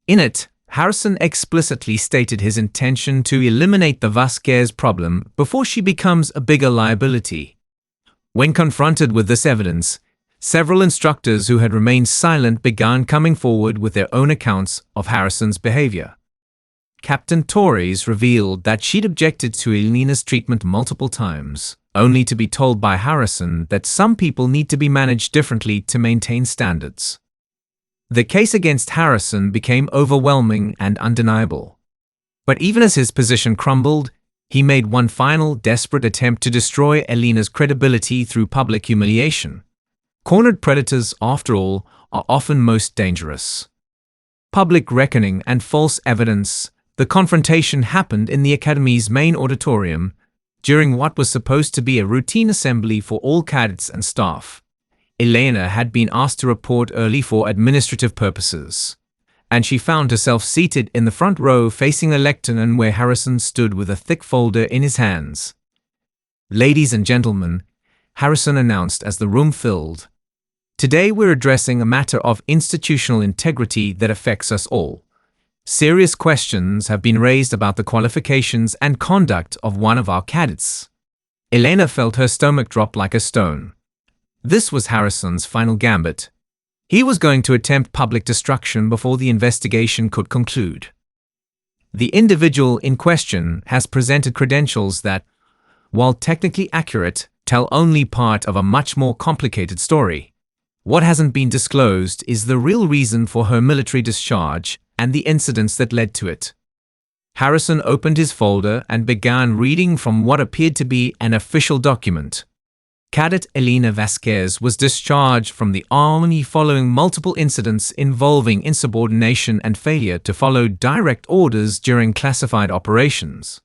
In it, Harrison explicitly stated his intention to eliminate the Vasquez problem before she becomes a bigger liability. When confronted with this evidence, several instructors who had remained silent began coming forward with their own accounts of Harrison's behavior. Captain Torres revealed that she'd objected to Elena's treatment multiple times, only to be told by Harrison that some people need to be managed differently to maintain standards. The case against Harrison became overwhelming and undeniable. But even as his position crumbled, he made one final desperate attempt to destroy Elena's credibility through public humiliation. Cornered predators, after all, are often most dangerous. Public reckoning and false evidence. The confrontation happened in the Academy's main auditorium during what was supposed to be a routine assembly for all cadets and staff. Elena had been asked to report early for administrative purposes, and she found herself seated in the front row facing a lectern where Harrison stood with a thick folder in his hands. "Ladies and gentlemen," Harrison announced as the room filled, "today we're addressing a matter of institutional integrity that affects us all. Serious questions have been raised about the qualifications and conduct of one of our cadets." Elena felt her stomach drop like a stone. This was Harrison's final gambit. He was going to attempt public destruction before the investigation could conclude. The individual in question has presented credentials that, while technically accurate, tell only part of a much more complicated story. What hasn't been disclosed is the real reason for her military discharge and the incidents that led to it. Harrison opened his folder and began reading from what appeared to be an official document. Cadet Elena Vasquez was discharged from the Army following multiple incidents involving insubordination and failure to follow direct orders during classified operations.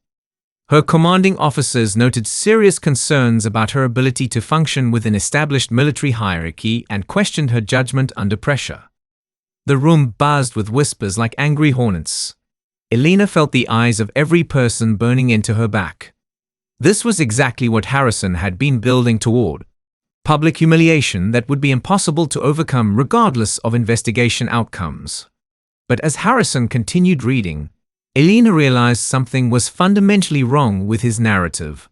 Her commanding officers noted serious concerns about her ability to function within established military hierarchy and questioned her judgment under pressure. The room buzzed with whispers like angry hornets. Elena felt the eyes of every person burning into her back. This was exactly what Harrison had been building toward. Public humiliation that would be impossible to overcome regardless of investigation outcomes. But as Harrison continued reading, Elena realized something was fundamentally wrong with his narrative.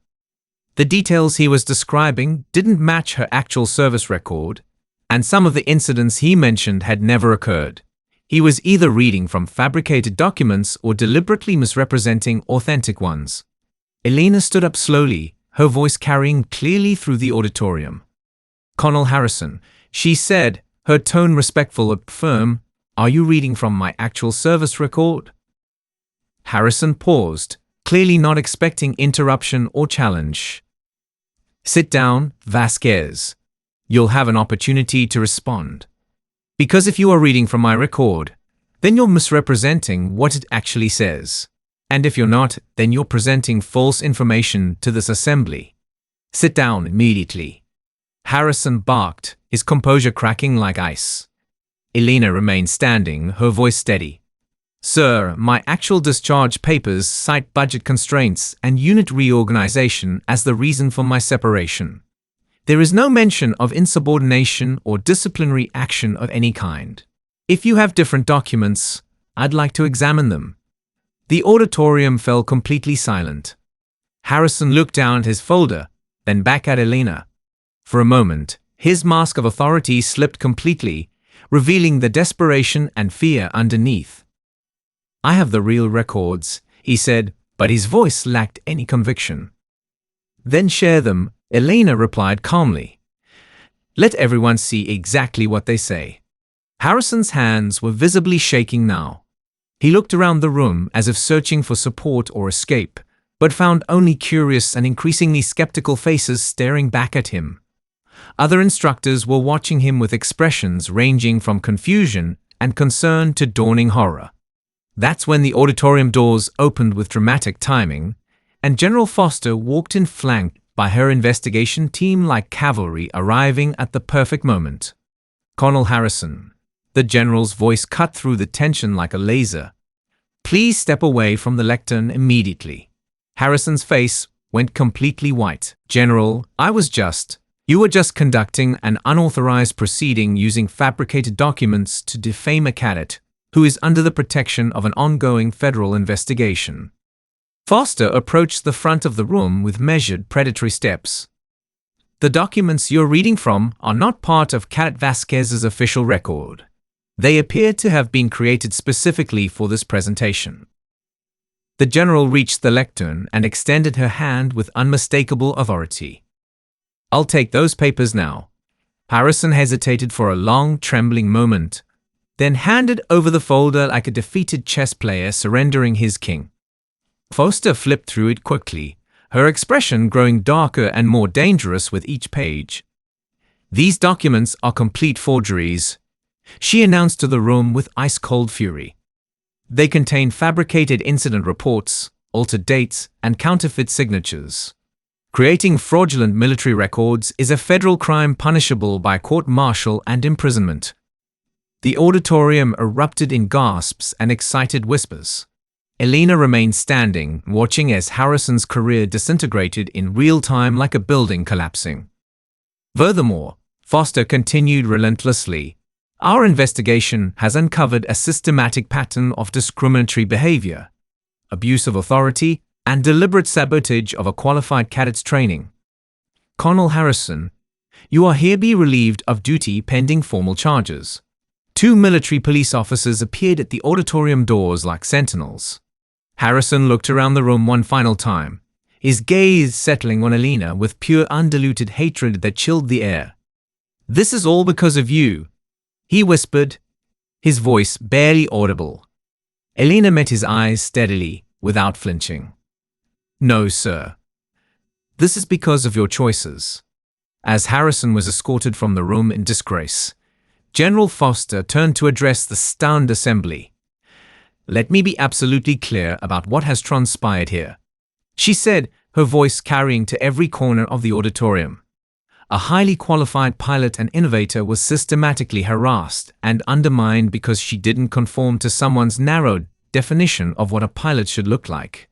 The details he was describing didn't match her actual service record, and some of the incidents he mentioned had never occurred. He was either reading from fabricated documents or deliberately misrepresenting authentic ones. Elena stood up slowly, her voice carrying clearly through the auditorium. "Colonel Harrison," she said, her tone respectful but firm, "are you reading from my actual service record?" Harrison paused, clearly not expecting interruption or challenge. "Sit down, Vasquez. You'll have an opportunity to respond. Because if you are reading from my record, then you're misrepresenting what it actually says. And if you're not, then you're presenting false information to this assembly. Sit down immediately." Harrison barked, his composure cracking like ice. Elena remained standing, her voice steady. Sir, my actual discharge papers cite budget constraints and unit reorganization as the reason for my separation. There is no mention of insubordination or disciplinary action of any kind. If you have different documents, I'd like to examine them." The auditorium fell completely silent. Harrison looked down at his folder, then back at Elena. For a moment, his mask of authority slipped completely, revealing the desperation and fear underneath. "I have the real records," he said, but his voice lacked any conviction. "Then share them," Elena replied calmly. "Let everyone see exactly what they say." Harrison's hands were visibly shaking now. He looked around the room as if searching for support or escape, but found only curious and increasingly skeptical faces staring back at him. Other instructors were watching him with expressions ranging from confusion and concern to dawning horror. That's when the auditorium doors opened with dramatic timing, and General Foster walked in flanked by her investigation team like cavalry arriving at the perfect moment. "Colonel Harrison," the general's voice cut through the tension like a laser. "Please step away from the lectern immediately." Harrison's face went completely white. "General, you were just conducting an unauthorized proceeding using fabricated documents to defame a cadet who is under the protection of an ongoing federal investigation." Foster approached the front of the room with measured, predatory steps. "The documents you're reading from are not part of Cadet Vasquez's official record. They appear to have been created specifically for this presentation." The general reached the lectern and extended her hand with unmistakable authority. "I'll take those papers now." Harrison hesitated for a long, trembling moment, then handed over the folder like a defeated chess player surrendering his king. Foster flipped through it quickly, her expression growing darker and more dangerous with each page. "These documents are complete forgeries," she announced to the room with ice-cold fury. "They contain fabricated incident reports, altered dates, and counterfeit signatures. Creating fraudulent military records is a federal crime punishable by court-martial and imprisonment." The auditorium erupted in gasps and excited whispers. Elena remained standing, watching as Harrison's career disintegrated in real time like a building collapsing. Furthermore, Foster continued relentlessly, "Our investigation has uncovered a systematic pattern of discriminatory behavior, abuse of authority, and deliberate sabotage of a qualified cadet's training. Colonel Harrison, you are hereby relieved of duty pending formal charges." Two military police officers appeared at the auditorium doors like sentinels. Harrison looked around the room one final time, his gaze settling on Elena with pure undiluted hatred that chilled the air. "This is all because of you," he whispered, his voice barely audible. Elena met his eyes steadily, without flinching. "No, sir. This is because of your choices." As Harrison was escorted from the room in disgrace, General Foster turned to address the stunned assembly. "Let me be absolutely clear about what has transpired here," she said, her voice carrying to every corner of the auditorium. "A highly qualified pilot and innovator was systematically harassed and undermined because she didn't conform to someone's narrow definition of what a pilot should look like.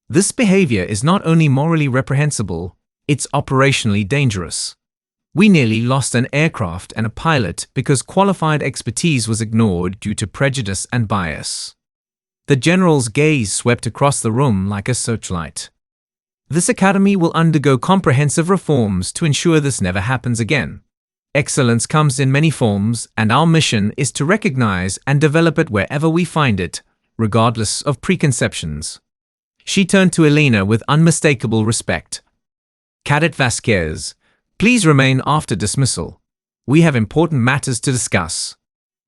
This behavior is not only morally reprehensible, it's operationally dangerous. We nearly lost an aircraft and a pilot because qualified expertise was ignored due to prejudice and bias." The general's gaze swept across the room like a searchlight. "This academy will undergo comprehensive reforms to ensure this never happens again. Excellence comes in many forms, and our mission is to recognize and develop it wherever we find it, regardless of preconceptions." She turned to Elena with unmistakable respect. "Cadet Vasquez, please remain after dismissal. We have important matters to discuss."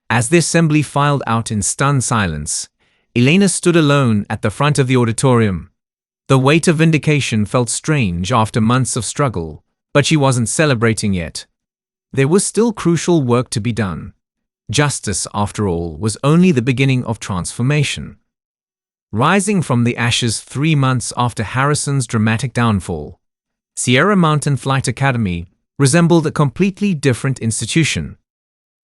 As the assembly filed out in stunned silence, Elena stood alone at the front of the auditorium. The weight of vindication felt strange after months of struggle, but she wasn't celebrating yet. There was still crucial work to be done. Justice, after all, was only the beginning of transformation. Rising from the ashes 3 months after Harrison's dramatic downfall, Sierra Mountain Flight Academy resembled a completely different institution.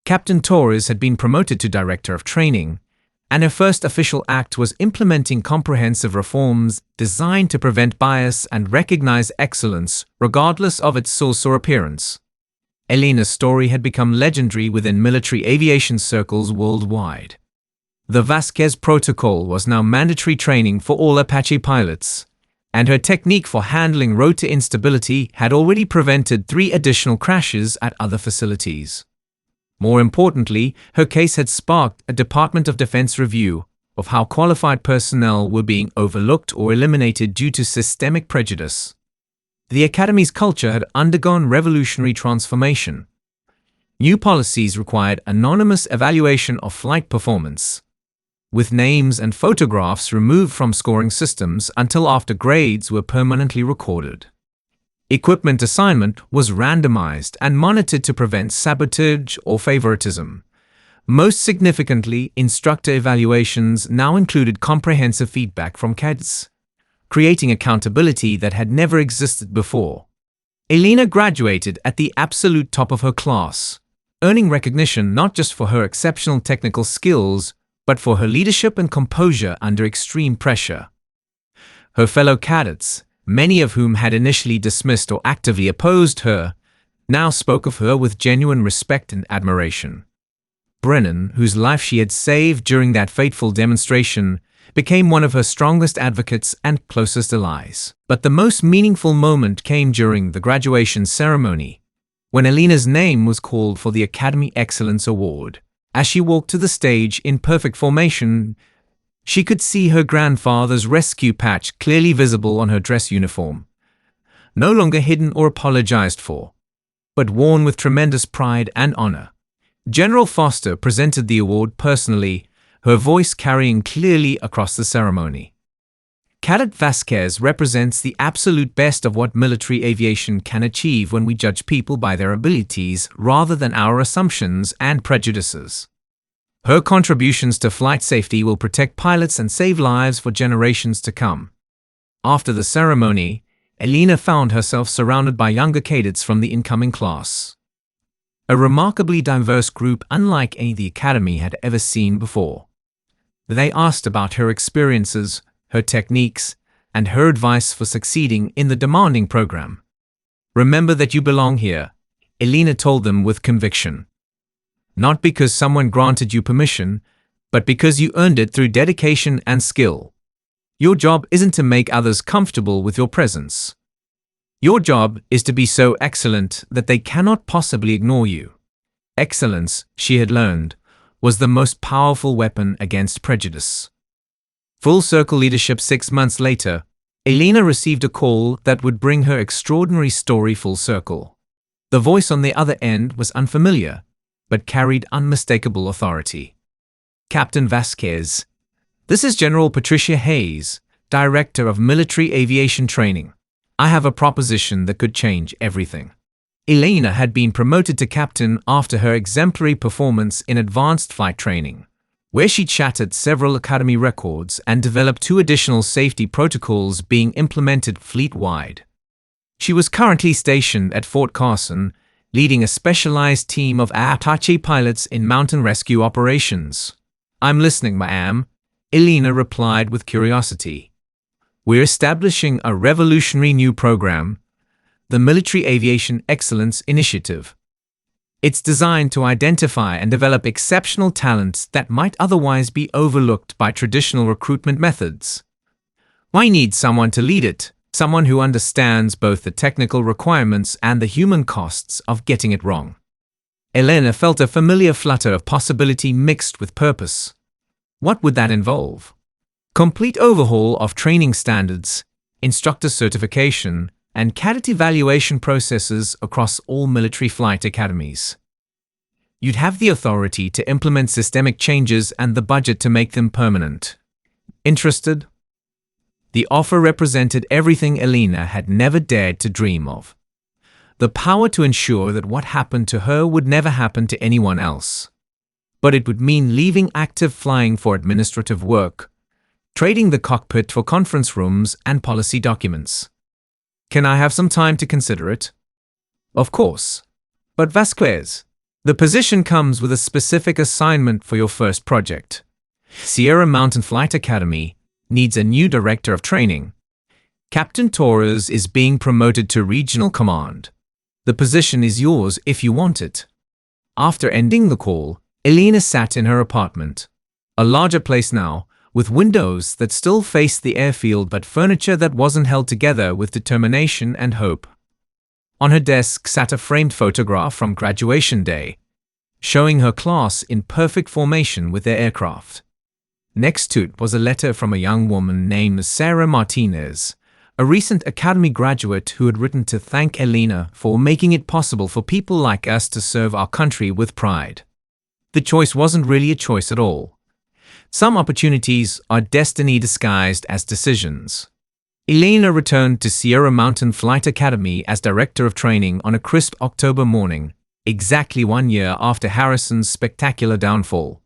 Captain Torres had been promoted to Director of Training, and her first official act was implementing comprehensive reforms designed to prevent bias and recognize excellence, regardless of its source or appearance. Elena's story had become legendary within military aviation circles worldwide. The Vasquez Protocol was now mandatory training for all Apache pilots, and her technique for handling rotor instability had already prevented 3 additional crashes at other facilities. More importantly, her case had sparked a Department of Defense review of how qualified personnel were being overlooked or eliminated due to systemic prejudice. The Academy's culture had undergone revolutionary transformation. New policies required anonymous evaluation of flight performance, with names and photographs removed from scoring systems until after grades were permanently recorded. Equipment assignment was randomized and monitored to prevent sabotage or favoritism. Most significantly, instructor evaluations now included comprehensive feedback from cadets, creating accountability that had never existed before. Elena graduated at the absolute top of her class, earning recognition not just for her exceptional technical skills, but for her leadership and composure under extreme pressure. Her fellow cadets, many of whom had initially dismissed or actively opposed her, now spoke of her with genuine respect and admiration. Brennan, whose life she had saved during that fateful demonstration, became one of her strongest advocates and closest allies. But the most meaningful moment came during the graduation ceremony, when Elena's name was called for the Academy Excellence Award. As she walked to the stage in perfect formation, she could see her grandfather's rescue patch clearly visible on her dress uniform, no longer hidden or apologized for, but worn with tremendous pride and honor. General Foster presented the award personally, her voice carrying clearly across the ceremony. Cadet Vasquez represents the absolute best of what military aviation can achieve when we judge people by their abilities rather than our assumptions and prejudices. Her contributions to flight safety will protect pilots and save lives for generations to come. After the ceremony, Elena found herself surrounded by younger cadets from the incoming class. A remarkably diverse group unlike any the Academy had ever seen before. They asked about her experiences, her techniques, and her advice for succeeding in the demanding program. "Remember that you belong here," Elena told them with conviction. "Not because someone granted you permission, but because you earned it through dedication and skill. Your job isn't to make others comfortable with your presence. Your job is to be so excellent that they cannot possibly ignore you." Excellence, she had learned, was the most powerful weapon against prejudice. Full circle leadership 6 months later, Elena received a call that would bring her extraordinary story full circle. The voice on the other end was unfamiliar, but carried unmistakable authority. "Captain Vasquez, this is General Patricia Hayes, Director of Military Aviation Training. I have a proposition that could change everything." Elena had been promoted to captain after her exemplary performance in advanced flight training, where she shattered several Academy records and developed 2 additional safety protocols being implemented fleet-wide. She was currently stationed at Fort Carson, leading a specialized team of Apache pilots in mountain rescue operations. "I'm listening, ma'am," Elena replied with curiosity. "We're establishing a revolutionary new program, the Military Aviation Excellence Initiative. It's designed to identify and develop exceptional talents that might otherwise be overlooked by traditional recruitment methods. I need someone to lead it, someone who understands both the technical requirements and the human costs of getting it wrong." Elena felt a familiar flutter of possibility mixed with purpose. What would that involve? Complete overhaul of training standards, instructor certification, and cadet evaluation processes across all military flight academies. You'd have the authority to implement systemic changes and the budget to make them permanent. Interested? The offer represented everything Elena had never dared to dream of. The power to ensure that what happened to her would never happen to anyone else. But it would mean leaving active flying for administrative work, trading the cockpit for conference rooms and policy documents. "Can I have some time to consider it?" "Of course. But Vasquez, the position comes with a specific assignment for your first project. Sierra Mountain Flight Academy needs a new director of training. Captain Torres is being promoted to regional command. The position is yours if you want it. After ending the call, Elena sat in her apartment. A larger place now, with windows that still faced the airfield but furniture that wasn't held together with determination and hope. On her desk sat a framed photograph from graduation day, showing her class in perfect formation with their aircraft. Next to it was a letter from a young woman named Sarah Martinez, a recent Academy graduate who had written to thank Elena for making it possible for people like us to serve our country with pride. The choice wasn't really a choice at all. Some opportunities are destiny disguised as decisions. Elena returned to Sierra Mountain Flight Academy as Director of Training on a crisp October morning, exactly 1 year after Harrison's spectacular downfall.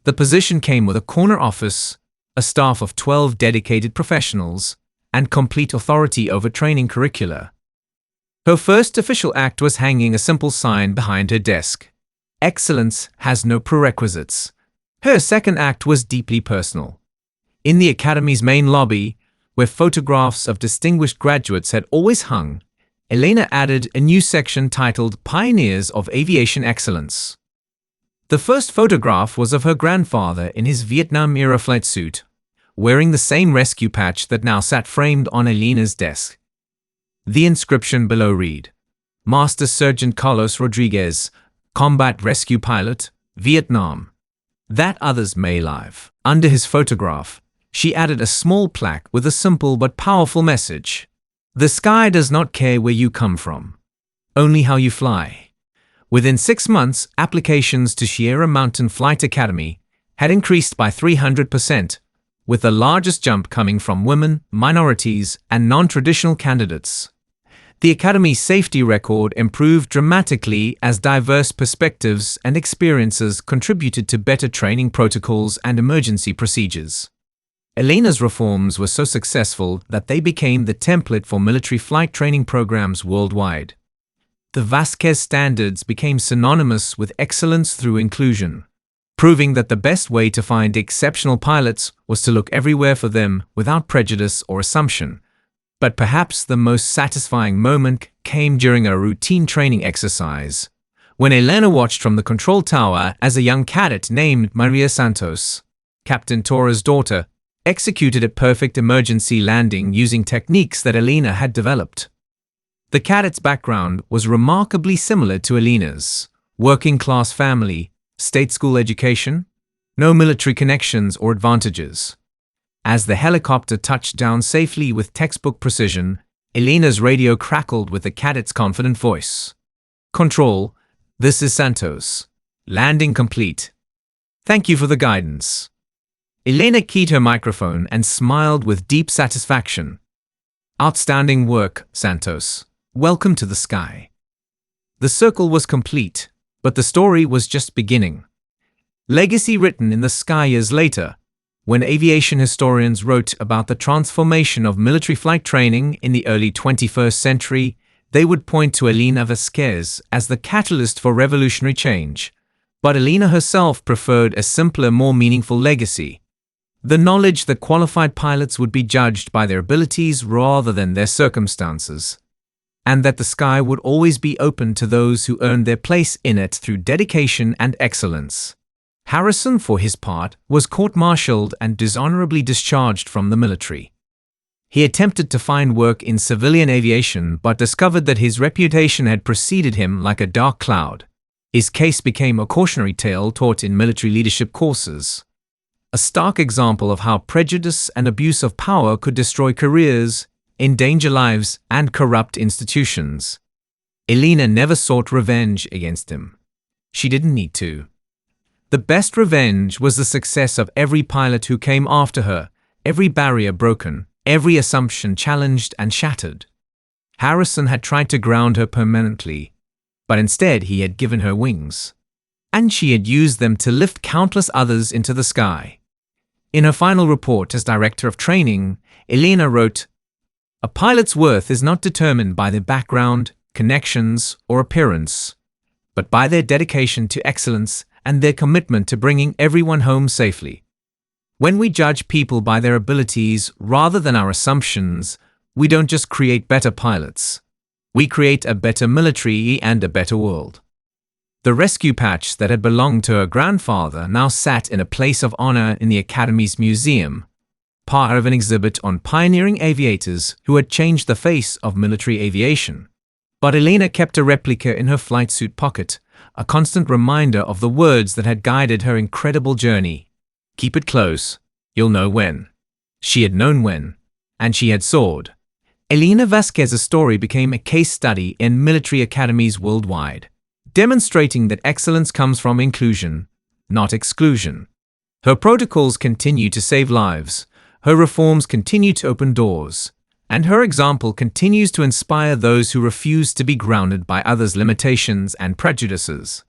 The position came with a corner office, a staff of 12 dedicated professionals, and complete authority over training curricula. Her first official act was hanging a simple sign behind her desk. Excellence has no prerequisites. Her second act was deeply personal. In the Academy's main lobby, where photographs of distinguished graduates had always hung, Elena added a new section titled Pioneers of Aviation Excellence. The first photograph was of her grandfather in his Vietnam-era flight suit, wearing the same rescue patch that now sat framed on Elena's desk. The inscription below read, Master Sergeant Carlos Rodriguez, Combat Rescue Pilot, Vietnam. That others may live. Under his photograph, she added a small plaque with a simple but powerful message. The sky does not care where you come from, only how you fly. Within 6 months, applications to Sierra Mountain Flight Academy had increased by 300%, with the largest jump coming from women, minorities, and non-traditional candidates. The Academy's safety record improved dramatically as diverse perspectives and experiences contributed to better training protocols and emergency procedures. Elena's reforms were so successful that they became the template for military flight training programs worldwide. The Vasquez standards became synonymous with excellence through inclusion, proving that the best way to find exceptional pilots was to look everywhere for them without prejudice or assumption. But perhaps the most satisfying moment came during a routine training exercise, when Elena watched from the control tower as a young cadet named Maria Santos, Captain Torres' daughter, executed a perfect emergency landing using techniques that Elena had developed. The cadet's background was remarkably similar to Elena's: working-class family, state school education, no military connections or advantages. As the helicopter touched down safely with textbook precision, Elena's radio crackled with the cadet's confident voice. Control, this is Santos. Landing complete. Thank you for the guidance. Elena keyed her microphone and smiled with deep satisfaction. Outstanding work, Santos. Welcome to the sky. The circle was complete, but the story was just beginning. Legacy written in the sky years later, when aviation historians wrote about the transformation of military flight training in the early 21st century, they would point to Elena Vasquez as the catalyst for revolutionary change. But Elena herself preferred a simpler, more meaningful legacy: the knowledge that qualified pilots would be judged by their abilities rather than their circumstances, and that the sky would always be open to those who earned their place in it through dedication and excellence. Harrison, for his part, was court-martialed and dishonorably discharged from the military. He attempted to find work in civilian aviation but discovered that his reputation had preceded him like a dark cloud. His case became a cautionary tale taught in military leadership courses, a stark example of how prejudice and abuse of power could destroy careers, endanger lives, and corrupt institutions. Elena never sought revenge against him. She didn't need to. The best revenge was the success of every pilot who came after her, every barrier broken, every assumption challenged and shattered. Harrison had tried to ground her permanently, but instead he had given her wings, and she had used them to lift countless others into the sky. In her final report as Director of Training, Elena wrote, "A pilot's worth is not determined by their background, connections, or appearance, but by their dedication to excellence and their commitment to bringing everyone home safely." When we judge people by their abilities rather than our assumptions, we don't just create better pilots. We create a better military and a better world. The rescue patch that had belonged to her grandfather now sat in a place of honor in the Academy's museum, part of an exhibit on pioneering aviators who had changed the face of military aviation. But Elena kept a replica in her flight suit pocket, a constant reminder of the words that had guided her incredible journey. Keep it close, you'll know when. She had known when, and she had soared. Elena Vasquez's story became a case study in military academies worldwide, demonstrating that excellence comes from inclusion, not exclusion. Her protocols continue to save lives, her reforms continue to open doors, and her example continues to inspire those who refuse to be grounded by others' limitations and prejudices.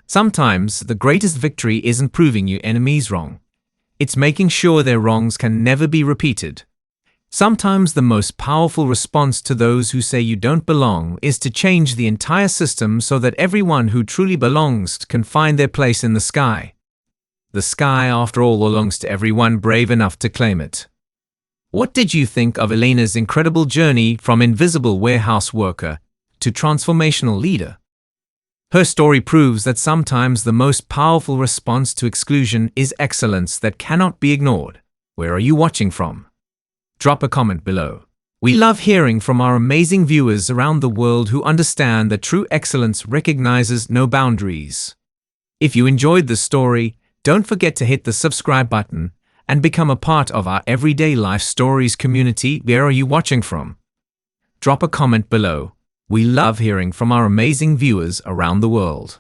Sometimes the greatest victory isn't proving your enemies wrong. It's making sure their wrongs can never be repeated. Sometimes the most powerful response to those who say you don't belong is to change the entire system so that everyone who truly belongs can find their place in the sky. The sky, after all, belongs to everyone brave enough to claim it. What did you think of Elena's incredible journey from invisible warehouse worker to transformational leader? Her story proves that sometimes the most powerful response to exclusion is excellence that cannot be ignored. Where are you watching from? Drop a comment below. We love hearing from our amazing viewers around the world who understand that true excellence recognizes no boundaries. If you enjoyed this story, don't forget to hit the subscribe button and become a part of our Everyday Life Stories community. Where are you watching from? Drop a comment below. We love hearing from our amazing viewers around the world.